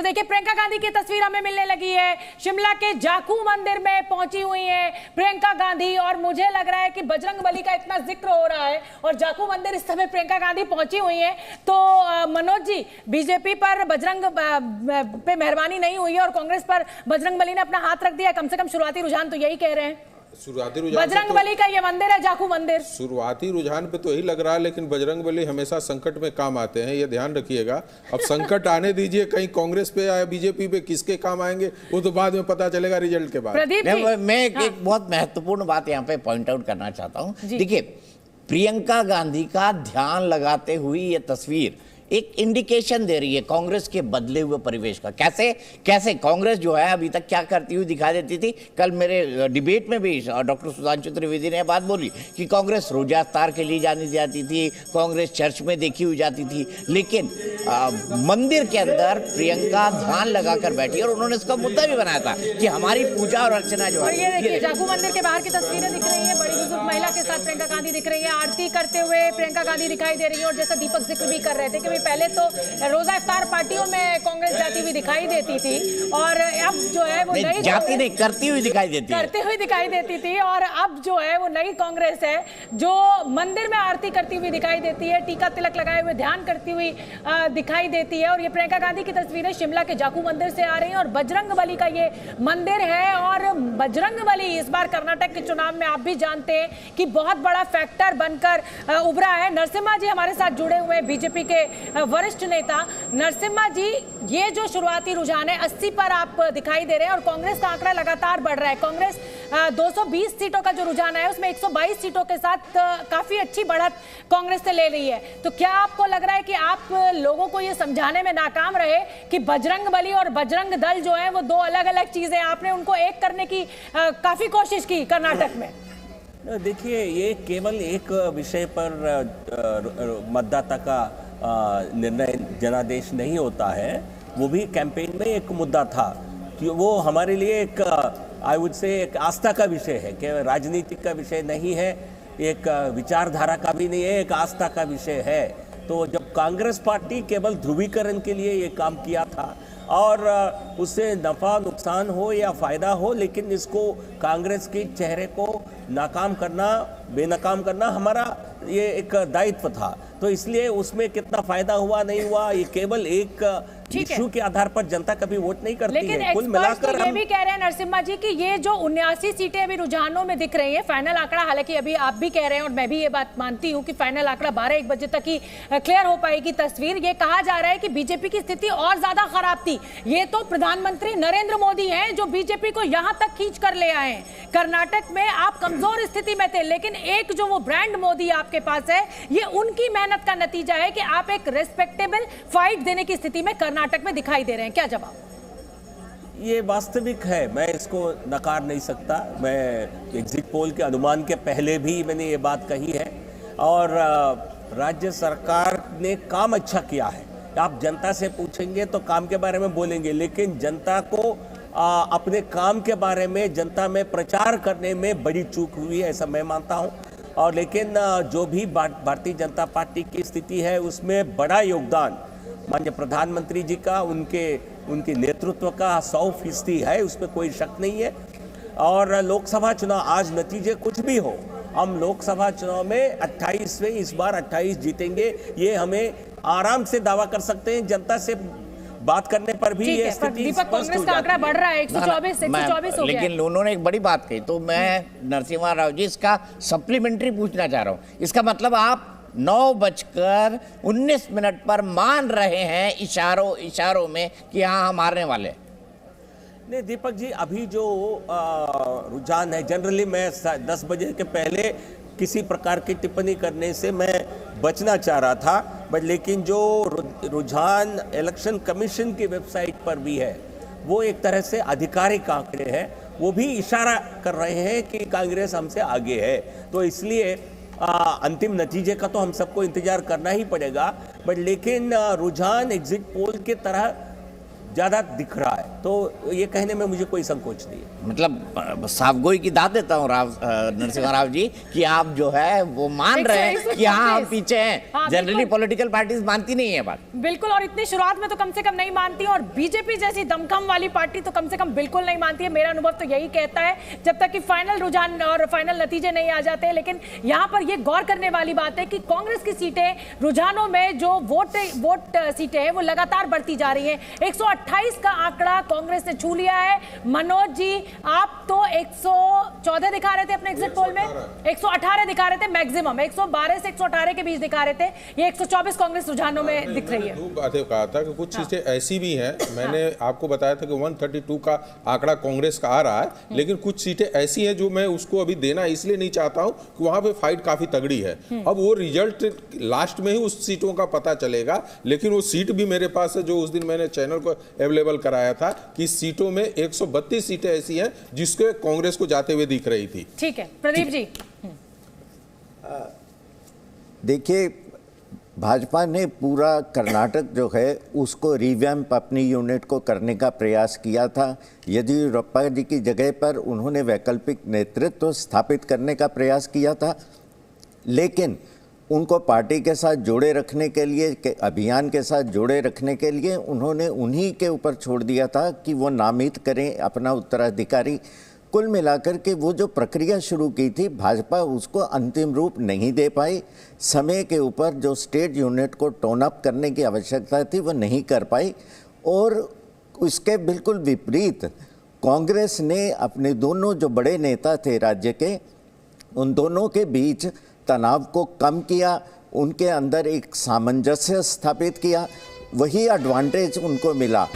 देखिए प्रियंका गांधी की तस्वीर हमें मिलने लगी है, शिमला के जाखू मंदिर में पहुंची हुई है प्रियंका गांधी। और मुझे लग रहा है कि बजरंगबली का इतना जिक्र हो रहा है और जाखू मंदिर इस समय प्रियंका गांधी पहुंची हुई है, तो मनोज जी, बीजेपी पर बजरंग पे मेहरबानी नहीं हुई है और कांग्रेस पर बजरंगबली ने अपना हाथ रख दिया। कम से कम शुरुआती रुझान तो यही कह रहे हैं। शुरुआती रुझान बजरंगबली का ये मंदिर है, जाखू मंदिर। शुरुआती रुझान पे तो यही लग रहा है, लेकिन बजरंगबली हमेशा संकट में काम आते हैं, ये ध्यान रखिएगा। अब संकट आने दीजिए, कहीं कांग्रेस पे या बीजेपी पे किसके काम आएंगे वो तो बाद में पता चलेगा रिजल्ट के बाद। मैं एक बहुत महत्वपूर्ण बात यहाँ पे पॉइंट आउट करना चाहता हूँ। देखिए, प्रियंका गांधी का ध्यान लगाते हुए ये तस्वीर एक इंडिकेशन दे रही है कांग्रेस के बदले हुए परिवेश का। कैसे कांग्रेस जो है अभी तक क्या करती हुई दिखा देती थी। कल मेरे डिबेट में भी डॉक्टर सुधांशु त्रिवेदी ने बात बोली कि कांग्रेस रोजा इफ्तार के लिए जानी जाती थी, कांग्रेस चर्च में देखी हुई जाती थी, लेकिन मंदिर के अंदर प्रियंका ध्यान लगाकर बैठी और उन्होंने इसका मुद्दा भी बनाया था कि हमारी पूजा और अर्चना जो है। ये देखिए जाखू मंदिर के बाहर की तस्वीरें दिख रही है, बड़ी बुजुर्ग महिला के साथ प्रियंका गांधी दिख रही है, आरती करते हुए प्रियंका गांधी दिखाई दे रही है। और जैसा दीपक जिक्र भी कर रहे थे कि पहले तो रोजा इफ्तार पार्टियों में कांग्रेस जाती हुई दिखाई देती थी और अब जो है वो नई जाती नहीं करती हुई दिखाई देती थी और अब जो है वो नई कांग्रेस है जो मंदिर में आरती करती हुई दिखाई देती है, टीका तिलक लगाए हुए ध्यान करती हुई दिखाई देती है। और ये प्रियंका गांधी की तस्वीरें शिमला के जाखू मंदिर से आ रही हैं और बजरंगबली का ये मंदिर है। और बजरंगबली इस बार कर्नाटक के चुनाव में आप भी जानते हैं कि बहुत बड़ा फैक्टर बनकर उभरा है। नरसिम्हा जी हमारे साथ जुड़े हुए हैं, बीजेपी के वरिष्ठ नेता। नरसिम्हा जी, ये जो शुरुआती रुझान है 80 पर आप दिखाई दे रहे हैं और कांग्रेस का आंकड़ा लगातार बढ़ रहा है। कांग्रेस 220 सीटों का जो रुझान है उसमें 122 सीटों के साथ काफी अच्छी बढ़त कांग्रेस से ले रही है। तो क्या आपको लग रहा है कि आप लोगों को ये समझाने में नाकाम रहे कि बजरंगबली और बजरंग दल जो है वो दो अलग अलग चीजें, आपने उनको एक करने की काफी कोशिश की कर्नाटक में? देखिए, ये केवल एक विषय पर मतदाता का निर्णय जनादेश नहीं होता है, वो भी कैंपेन में एक मुद्दा था कि वो हमारे लिए एक आई वुड से एक आस्था का विषय है, कि राजनीतिक का विषय नहीं है, एक विचारधारा का भी नहीं है, एक आस्था का विषय है। तो जब कांग्रेस पार्टी केवल ध्रुवीकरण के लिए ये काम किया था और उससे नफा नुकसान हो या फायदा हो, लेकिन इसको कांग्रेस के चेहरे को नाकाम करना, बेनकाम करना हमारा ये एक दायित्व था। तो इसलिए उसमें कितना फायदा हुआ नहीं हुआ, ये केवल एक इशू के आधार पर जनता कभी वोट नहीं करती है। कुल मिलाकर ये भी कह रहे हैं नरसिम्हा जी कि ये जो 79 सीटें अभी रुझानों में दिख रही हैं, फाइनल आंकड़ा हालांकि अभी आप भी कह रहे हैं और मैं भी ये बात मानती हूं कि फाइनल आंकड़ा 12-1 बजे तक ही क्लियर हो पाएगी तस्वीर। ये कहा जा रहा है कि बीजेपी की स्थिति और ज्यादा खराब थी। ये तो प्रधानमंत्री नरेंद्र मोदी हैं जो बीजेपी को यहां तक खींच कर ले आए हैं। कर्नाटक में आप कमजोर स्थिति में थे, लेकिन एक जो वो ब्रांड मोदी आपके पास है, ये उनकी मेहनत का नतीजा है कि आप एक रेस्पेक्टेबल फाइट देने की स्थिति में कर्नाटक में दिखाई दे रहे हैं। क्या जवाब? ये वास्तविक है, मैं इसको नकार नहीं सकता। मैं एग्जिट पोल के अनुमान के पहले भी मैंने ये बात कही है और राज्य सरकार ने काम अच्छा किया है। आप जनता से पूछेंगे तो काम के बारे में बोलेंगे, लेकिन जनता को अपने काम के बारे में जनता में प्रचार करने में बड़ी चूक हुई है, ऐसा मैं मानता हूँ। और लेकिन जो भी भारतीय जनता पार्टी की स्थिति है उसमें बड़ा योगदान माननीय प्रधानमंत्री जी का, उनके नेतृत्व का 100% है, उसमें कोई शक नहीं है। और लोकसभा चुनाव, आज नतीजे कुछ भी हो, हम लोकसभा चुनाव में 28 में इस बार 28 जीतेंगे, ये हमें आराम से दावा कर सकते हैं। जनता से बात करने पर भी ये स्थिति कांग्रेस का आंकड़ा बढ़ रहा है, 124 हो गया। लेकिन उन्होंने एक बड़ी बात कही, तो मैं नरसिम्हा राव जी इसका सप्लीमेंट्री पूछना चाह रहा हूँ। इसका मतलब आप 9:19 पर मान रहे हैं इशारों में कि हाँ हम हारने वाले? नहीं दीपक जी, अभी जो रुझान है, जनरली मैं 10 बजे के पहले किसी प्रकार की टिप्पणी करने से मैं बचना चाह रहा था, बट लेकिन जो रुझान इलेक्शन कमीशन की वेबसाइट पर भी है, वो एक तरह से आधिकारिक आंकड़े हैं, वो भी इशारा कर रहे हैं कि कांग्रेस हमसे आगे है। तो इसलिए अंतिम नतीजे का तो हम सबको इंतजार करना ही पड़ेगा, बट लेकिन रुझान एग्जिट पोल की तरह ज्यादा दिख रहा है। तो ये कहने में मुझे कोई संकोच नहीं है। मतलब साफ गोई की दाद देता हूँ नरसिम्हा राव जी कि आप जो है वो मान रहे हैं कि हाँ हम पीछे हैं। जनरली पॉलिटिकल पार्टीज मानती नहीं है बात। बिल्कुल, और इतनी शुरुआत में तो कम से कम नहीं मानती, और बीजेपी जैसी दमखम वाली पार्टी तो कम से कम बिल्कुल नहीं मानती है। मेरा अनुभव तो यही कहता है, जब तक कि फाइनल रुझान और फाइनल नतीजे नहीं आ जाते। लेकिन यहाँ पर ये गौर करने वाली बात है कि कांग्रेस की सीटें रुझानों में जो वोट सीटें हैं वो लगातार बढ़ती जा रही हैं। 128 का आंकड़ा कांग्रेस ने छू लिया है। मनोज जी, आप तो 114 दिखा रहे थे अपने एग्जिट पोल में, 118 दिखा रहे थे मैक्सिमम, 112 से 118 के बीच दिखा रहे थे। ये 124 कांग्रेस रुझानों में दिख रही है। दो बातें कहा था कि कुछ चीजें ऐसी भी हैं, मैंने आपको बताया था कि 132 का आंकड़ा कांग्रेस का आ रहा है, लेकिन कुछ सीटें ऐसी हैं जो मैं उसको अभी देना इसलिए नहीं चाहता हूं कि वहां पे फाइट काफी तगड़ी है। अब वो रिजल्ट लास्ट में ही उस सीटों का पता चलेगा, लेकिन वो सीट भी मेरे पास है जो उस दिन मैंने चैनल को अवेलेबल कराया था कि इस सीटों में 132 सीटें ऐसी हैं जिसके कांग्रेस को जाते हुए दिख रही थी। ठीक है, प्रदीप जी। देखिए, भाजपा ने पूरा कर्नाटक जो है उसको रिवैम्प अपनी यूनिट को करने का प्रयास किया था। येदियुरप्पा जी की जगह पर उन्होंने वैकल्पिक नेतृत्व स्थापित करने का प्रयास किया था, लेकिन उनको पार्टी के साथ जोड़े रखने के लिए, अभियान के साथ जोड़े रखने के लिए उन्होंने उन्हीं के ऊपर छोड़ दिया था कि वो नामित करें अपना उत्तराधिकारी। कुल मिलाकर के वो जो प्रक्रिया शुरू की थी, भाजपा उसको अंतिम रूप नहीं दे पाई। समय के ऊपर जो स्टेट यूनिट को टोन अप करने की आवश्यकता थी वो नहीं कर पाई, और उसके बिल्कुल विपरीत कांग्रेस ने अपने दोनों जो बड़े नेता थे राज्य के, उन दोनों के बीच तनाव को कम किया, उनके अंदर एक सामंजस्य स्थापित किया, वही एडवांटेज उनको मिला।